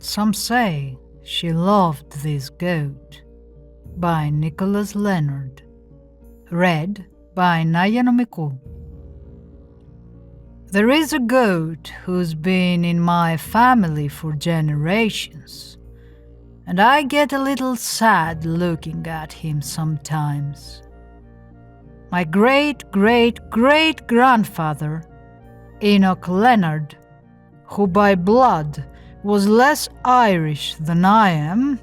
Some say she loved this goat, by Nicholas Leonard. Read by Naya Nomikou. There is a goat who's been in my family for generations, and I get a little sad looking at him sometimes. My great-great-great-grandfather, Enoch Leonard, who by blood was less Irish than I am,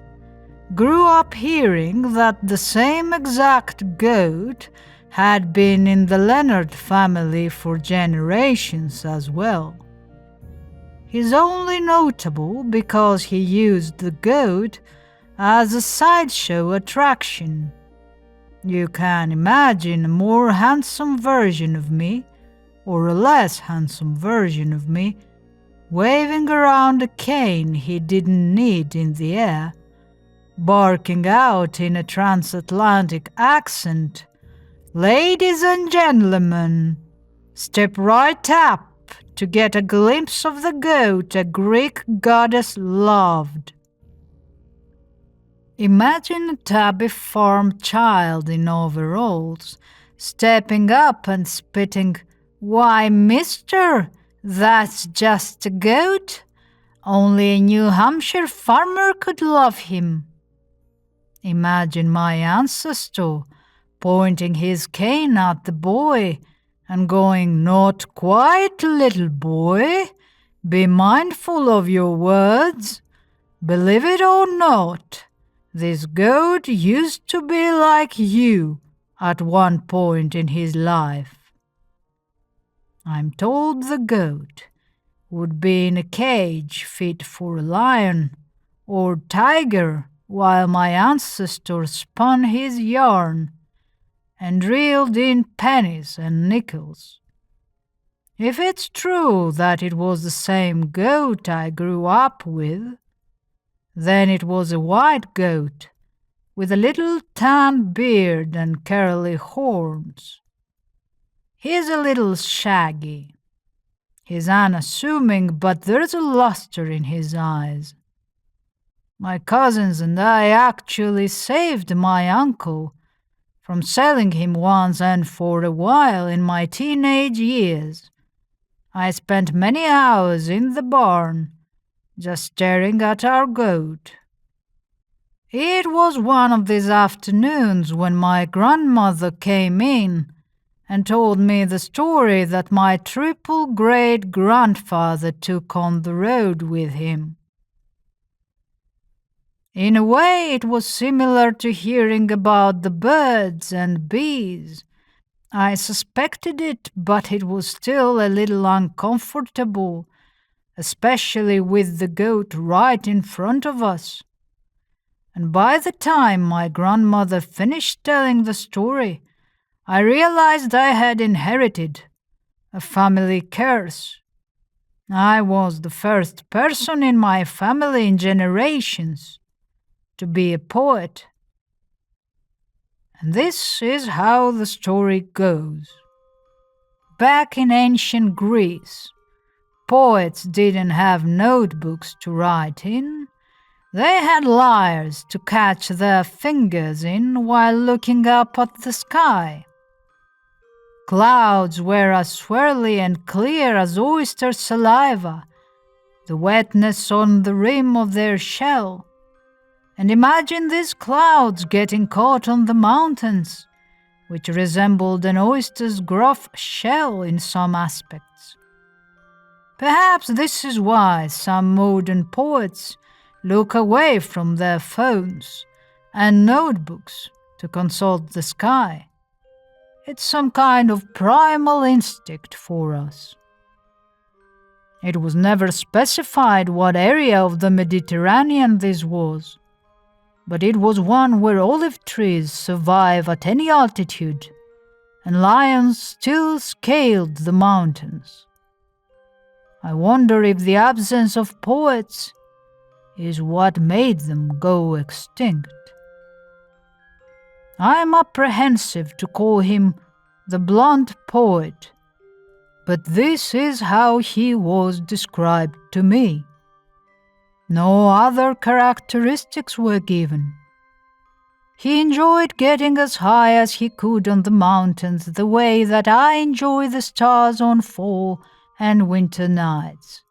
grew up hearing that the same exact goat had been in the Leonard family for generations as well. He's only notable because he used the goat as a sideshow attraction. You can imagine a more handsome version of me, or a less handsome version of me, waving around a cane he didn't need in the air, barking out in a transatlantic accent, "Ladies and gentlemen, step right up to get a glimpse of the goat a Greek goddess loved." Imagine a tabby farm child in overalls stepping up and spitting, "Why, mister, that's just a goat. Only a New Hampshire farmer could love him." Imagine my ancestor pointing his cane at the boy and going, "Not quite, little boy. Be mindful of your words. Believe it or not, this goat used to be like you at one point in his life." I'm told the goat would be in a cage fit for a lion or tiger while my ancestor spun his yarn and reeled in pennies and nickels. If it's true that it was the same goat I grew up with, then it was a white goat with a little tan beard and curly horns. He's a little shaggy. He's unassuming, but there's a luster in his eyes. My cousins and I actually saved my uncle from selling him once and for a while in my teenage years. I spent many hours in the barn just staring at our goat. It was one of these afternoons when my grandmother came in and told me the story that my triple great-grandfather took on the road with him. In a way, it was similar to hearing about the birds and bees. I suspected it, but it was still a little uncomfortable, especially with the goat right in front of us. And by the time my grandmother finished telling the story, I realized I had inherited a family curse. I was the first person in my family in generations to be a poet. And this is how the story goes. Back in ancient Greece, poets didn't have notebooks to write in. They had lyres to catch their fingers in while looking up at the sky. Clouds were as swirly and clear as oyster saliva, the wetness on the rim of their shell. And imagine these clouds getting caught on the mountains, which resembled an oyster's gruff shell in some aspects. Perhaps this is why some modern poets look away from their phones and notebooks to consult the sky. It's some kind of primal instinct for us. It was never specified what area of the Mediterranean this was, but it was one where olive trees survive at any altitude, and lions still scaled the mountains. I wonder if the absence of poets is what made them go extinct. I am apprehensive to call him the blunt poet, but this is how he was described to me. No other characteristics were given. He enjoyed getting as high as he could on the mountains the way that I enjoy the stars on fall and winter nights.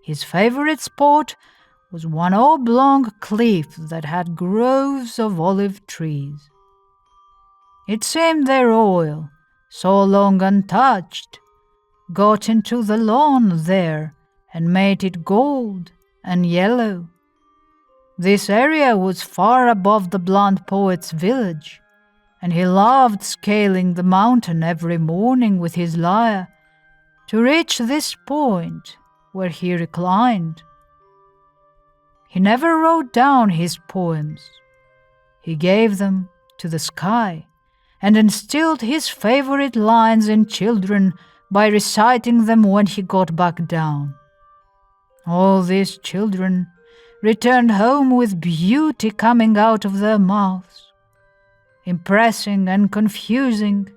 His favorite spot was one oblong cliff that had groves of olive trees. It seemed their oil, so long untouched, got into the lawn there and made it gold and yellow. This area was far above the blind poet's village, and he loved scaling the mountain every morning with his lyre to reach this point where he reclined. He never wrote down his poems. He gave them to the sky and instilled his favorite lines in children by reciting them when he got back down. All these children returned home with beauty coming out of their mouths, impressing and confusing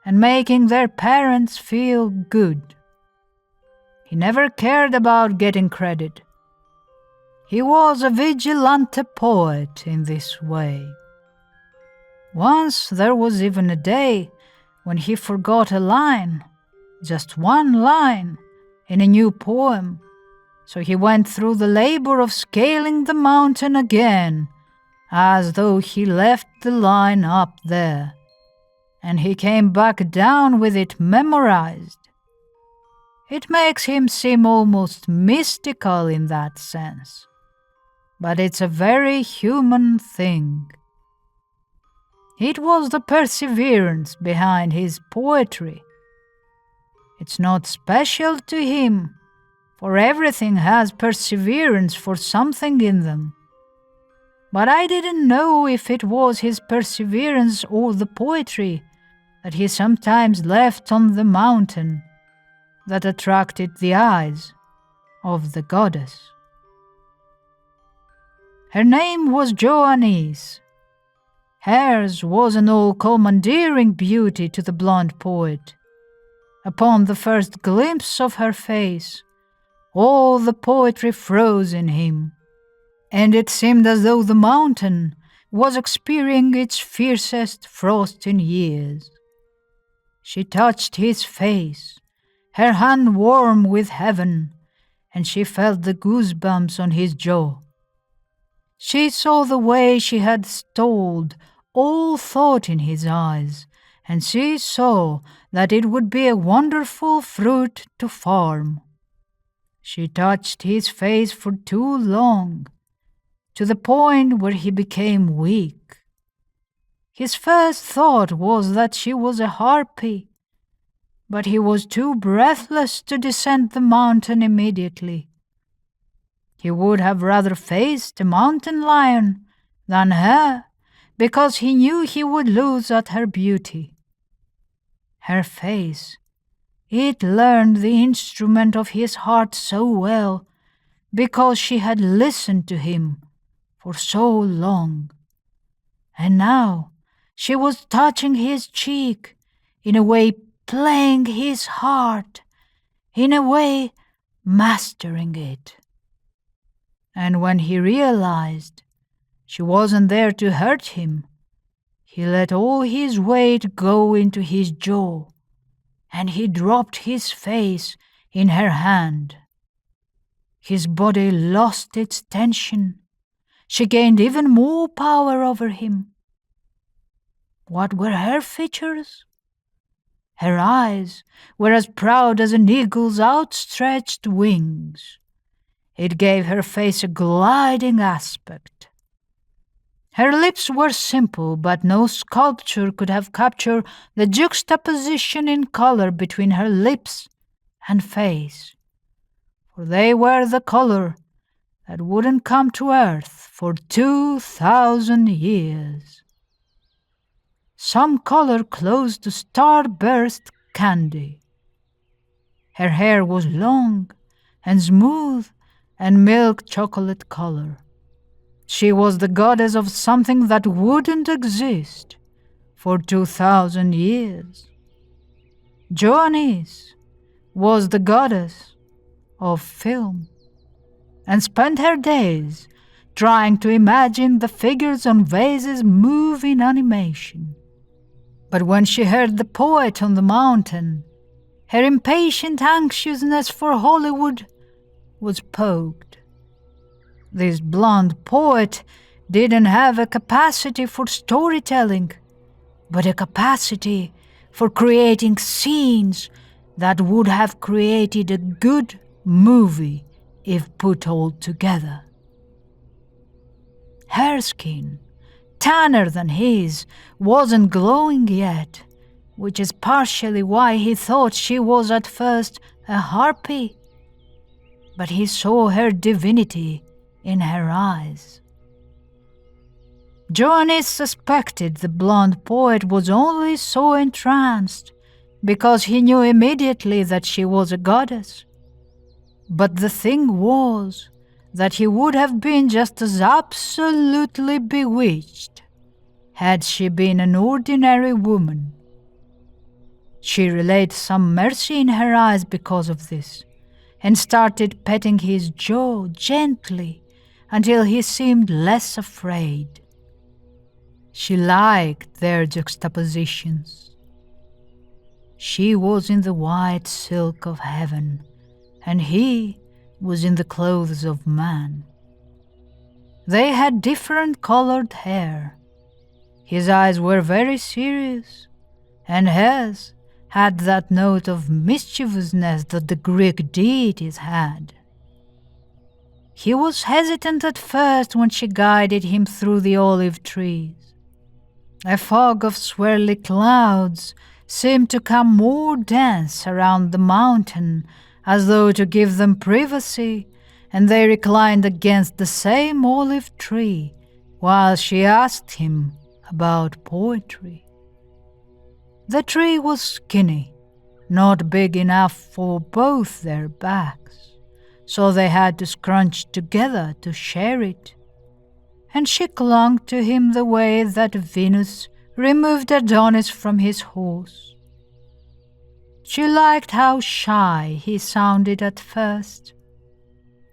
and making their parents feel good. He never cared about getting credit. He was a vigilante poet in this way. Once there was even a day when he forgot a line, just one line, in a new poem. So he went through the labor of scaling the mountain again, as though he left the line up there, and he came back down with it memorized. It makes him seem almost mystical in that sense, but it's a very human thing. It was the perseverance behind his poetry. It's not special to him, for everything has perseverance for something in them. But I didn't know if it was his perseverance or the poetry that he sometimes left on the mountain that attracted the eyes of the goddess. Her name was Joannis. Hers was an all-commandeering beauty to the blonde poet. Upon the first glimpse of her face, all the poetry froze in him, and it seemed as though the mountain was experiencing its fiercest frost in years. She touched his face, her hand warm with heaven, and she felt the goosebumps on his jaw. She saw the way she had stalled all thought in his eyes, and she saw that it would be a wonderful fruit to farm. She touched his face for too long, to the point where he became weak. His first thought was that she was a harpy, but he was too breathless to descend the mountain immediately. He would have rather faced a mountain lion than her, because he knew he would lose at her beauty. Her face, it learned the instrument of his heart so well, because she had listened to him for so long. And now she was touching his cheek, in a way playing his heart, in a way mastering it. And when he realized she wasn't there to hurt him, he let all his weight go into his jaw, and he dropped his face in her hand. His body lost its tension. She gained even more power over him. What were her features? Her eyes were as proud as an eagle's outstretched wings. It gave her face a gliding aspect. Her lips were simple, but no sculpture could have captured the juxtaposition in color between her lips and face, for they were the color that wouldn't come to earth for 2,000 years. Some color close to starburst candy. Her hair was long and smooth and milk chocolate color. She was the goddess of something that wouldn't exist for 2,000 years. Joannis was the goddess of film. and spent her days trying to imagine the figures on vases move in animation. But when she heard the poet on the mountain, her impatient anxiousness for Hollywood was poked. This blonde poet didn't have a capacity for storytelling, but a capacity for creating scenes that would have created a good movie if put all together. Her skin, tanner than his, wasn't glowing yet, which is partially why he thought she was at first a harpy. But he saw her divinity in her eyes. Johannes suspected the blonde poet was only so entranced because he knew immediately that she was a goddess. But the thing was that he would have been just as absolutely bewitched had she been an ordinary woman. She relayed some mercy in her eyes because of this, and started petting his jaw gently until he seemed less afraid. She liked their juxtapositions. She was in the white silk of heaven, and he was in the clothes of man. They had different colored hair. His eyes were very serious, and hers had that note of mischievousness that the Greek deities had. He was hesitant at first when she guided him through the olive trees. A fog of swirly clouds seemed to come more dense around the mountain, as though to give them privacy, and they reclined against the same olive tree while she asked him about poetry. The tree was skinny, not big enough for both their backs, so they had to scrunch together to share it, and she clung to him the way that Venus removed Adonis from his horse. She liked how shy he sounded at first.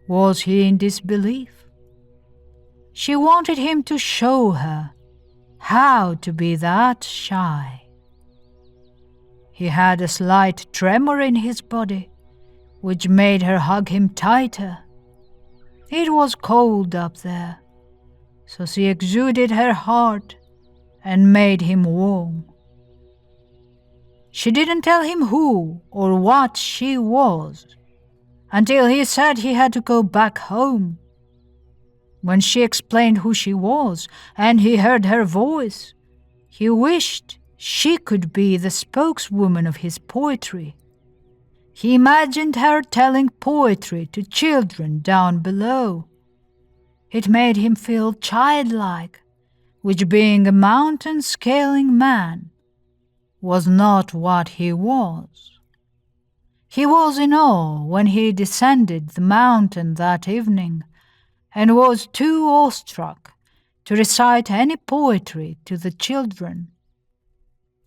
Was he in disbelief? She wanted him to show her how to be that shy. He had a slight tremor in his body, which made her hug him tighter. It was cold up there, so she exuded her heart and made him warm. She didn't tell him who or what she was until he said he had to go back home. When she explained who she was and he heard her voice, he wished she could be the spokeswoman of his poetry. He imagined her telling poetry to children down below. It made him feel childlike, which, being a mountain-scaling man, was not what he was. He was in awe when he descended the mountain that evening, and was too awestruck to recite any poetry to the children.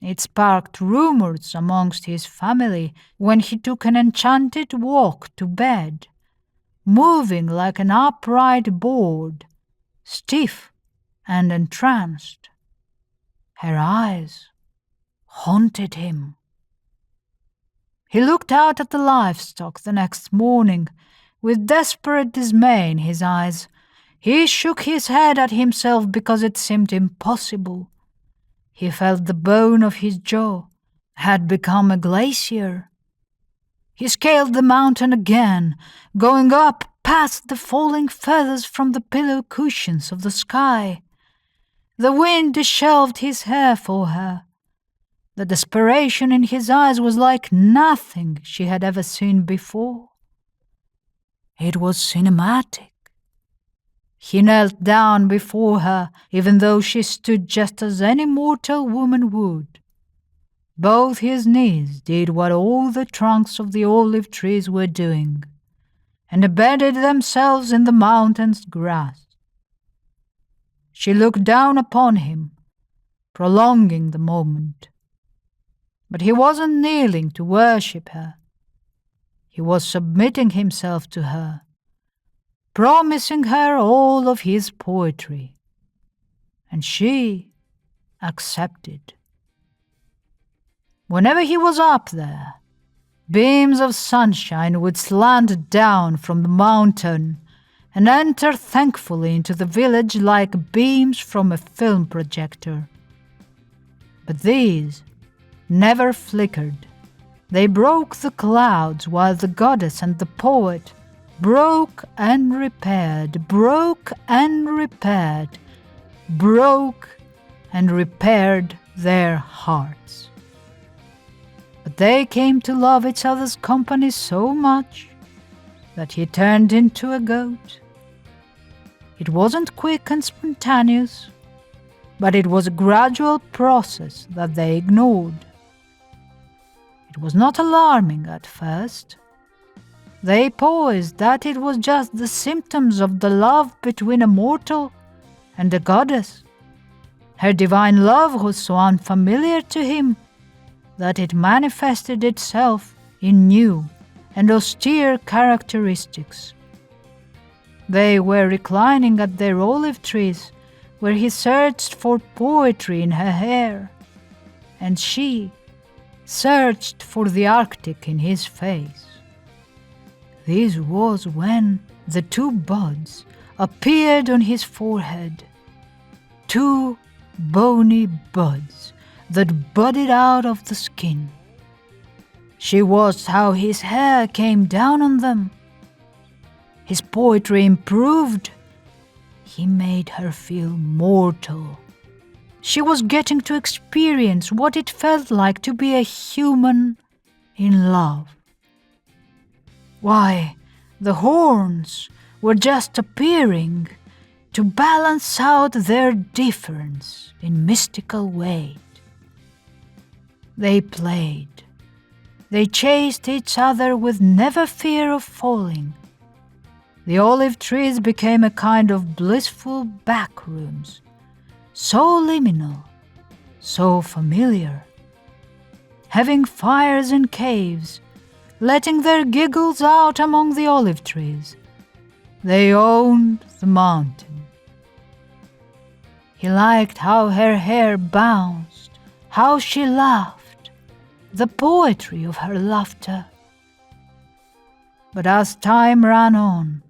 It sparked rumors amongst his family when he took an enchanted walk to bed, moving like an upright board, stiff and entranced. Her eyes haunted him. He looked out at the livestock the next morning with desperate dismay in his eyes. He shook his head at himself because it seemed impossible. He felt the bone of his jaw had become a glacier. He scaled the mountain again, going up past the falling feathers from the pillow cushions of the sky. The wind disheveled his hair for her. The desperation in his eyes was like nothing she had ever seen before. It was cinematic. He knelt down before her, even though she stood just as any mortal woman would. Both his knees did what all the trunks of the olive trees were doing, and embedded themselves in the mountain's grass. She looked down upon him, prolonging the moment. But he wasn't kneeling to worship her. He was submitting himself to her, promising her all of his poetry. And she accepted. Whenever he was up there, beams of sunshine would slant down from the mountain and enter thankfully into the village like beams from a film projector. But these never flickered. They broke the clouds while the goddess and the poet broke and repaired, broke and repaired, broke and repaired their hearts. But they came to love each other's company so much that he turned into a goat. It wasn't quick and spontaneous, but it was a gradual process that they ignored. It was not alarming at first. They posed that it was just the symptoms of the love between a mortal and a goddess. Her divine love was so unfamiliar to him that it manifested itself in new and austere characteristics. They were reclining at their olive trees, where he searched for poetry in her hair, and she searched for the Arctic in his face. This was when the two buds appeared on his forehead, two bony buds that budded out of the skin. She watched how his hair came down on them. His poetry improved. He made her feel mortal. She was getting to experience what it felt like to be a human in love. Why, the horns were just appearing to balance out their difference in mystical weight. They played. They chased each other with never fear of falling. The olive trees became a kind of blissful back rooms, so liminal, so familiar. Having fires in caves, letting their giggles out among the olive trees, they owned the mountain. He liked how her hair bounced, how she laughed, the poetry of her laughter. But as time ran on,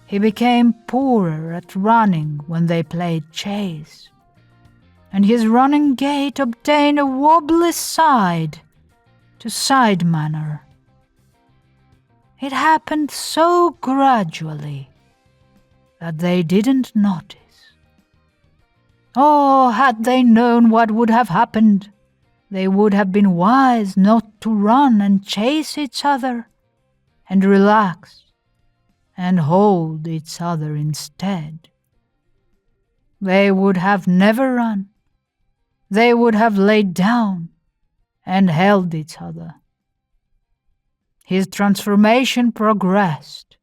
he became poorer at running when they played chase, and his running gait obtained a wobbly side to side manner. It happened so gradually that they didn't notice. Oh, had they known what would have happened, they would have been wise not to run and chase each other, and relax and hold each other instead. They would have never run. They would have laid down and held each other. His transformation progressed.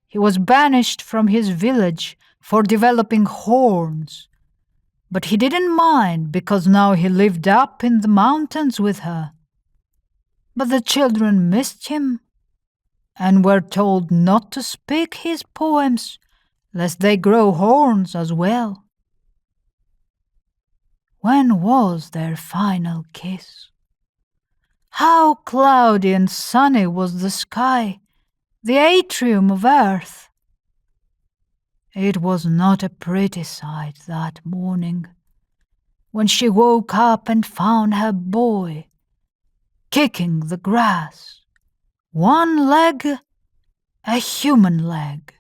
He was banished from his village for developing horns, but he didn't mind because now he lived up in the mountains with her. But the children missed him and were told not to speak his poems lest they grow horns as well. When was their final kiss? How cloudy and sunny was the sky, the atrium of earth. It was not a pretty sight that morning, when she woke up and found her boy kicking the grass, one leg a human leg,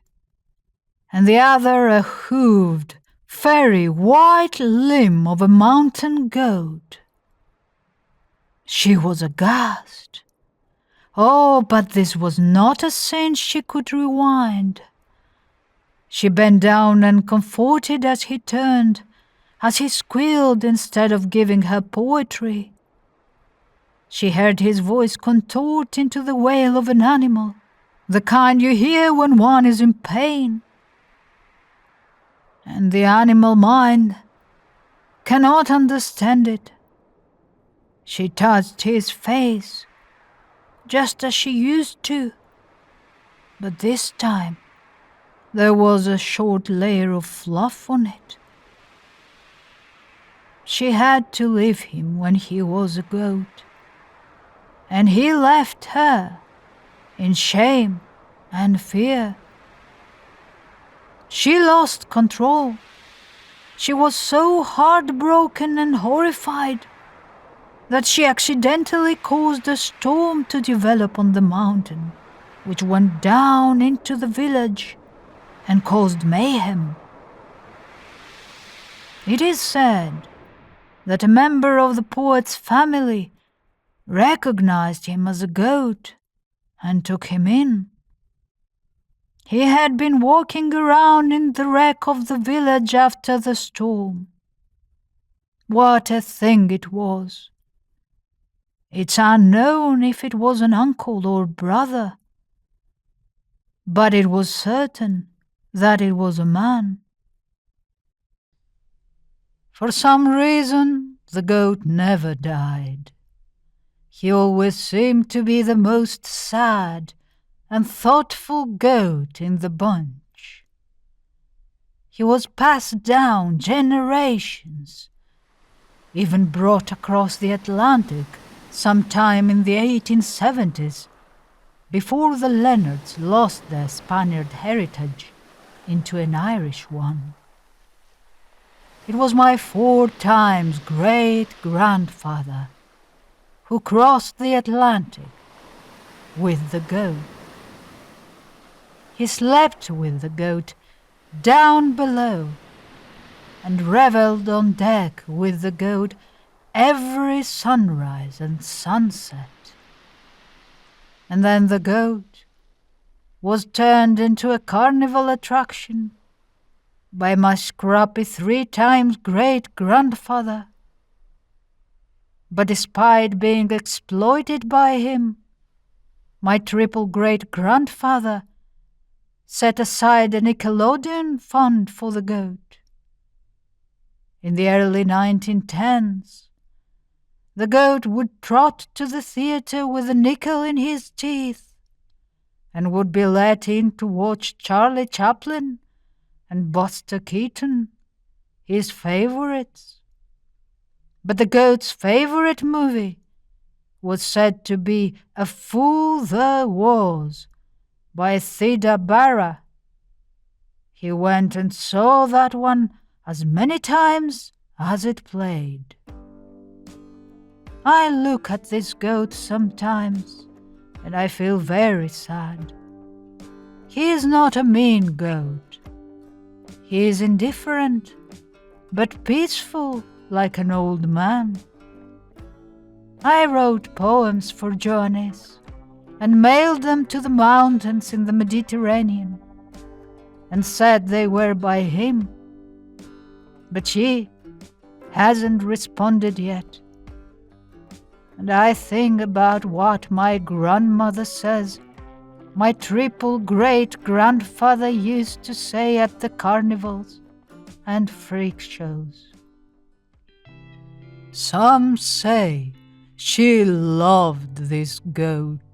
and the other a hooved, fairy white limb of a mountain goat. She was aghast. Oh, but this was not a scene she could rewind. She bent down and comforted as he turned, as he squealed instead of giving her poetry. She heard his voice contort into the wail of an animal, the kind you hear when one is in pain. And the animal mind cannot understand it. She touched his face, just as she used to, but this time There was a short layer of fluff on it. She had to leave him when he was a goat, and he left her in shame and fear. She lost control. She was so heartbroken and horrified that she accidentally caused a storm to develop on the mountain, which went down into the village and caused mayhem. It is said that a member of the poet's family recognized him as a goat and took him in. He had been walking around in the wreck of the village after the storm. What a thing it was! It's unknown if it was an uncle or brother, but it was certain that it was a man. For some reason, the goat never died. He always seemed to be the most sad and thoughtful goat in the bunch. He was passed down generations, even brought across the Atlantic sometime in the 1870s, before the Leonards lost their Spaniard heritage into an Irish one. It was my 4 times great-grandfather who crossed the Atlantic with the goat. He slept with the goat down below and reveled on deck with the goat every sunrise and sunset. And then the goat was turned into a carnival attraction by my scrappy 3 times great-grandfather. But despite being exploited by him, my triple great-grandfather set aside a Nickelodeon fund for the goat. In the early 1910s, the goat would trot to the theater with a nickel in his teeth and would be let in to watch Charlie Chaplin and Buster Keaton, his favorites. But the goat's favorite movie was said to be A Fool There Was by Theda Bara. He went and saw that one as many times as it played. I look at this goat sometimes and I feel very sad. He is not a mean goat. He is indifferent, but peaceful like an old man. I wrote poems for Joannis and mailed them to the mountains in the Mediterranean and said they were by him. But she hasn't responded yet. And I think about what my grandmother says my triple great-grandfather used to say at the carnivals and freak shows. Some say she loved this goat.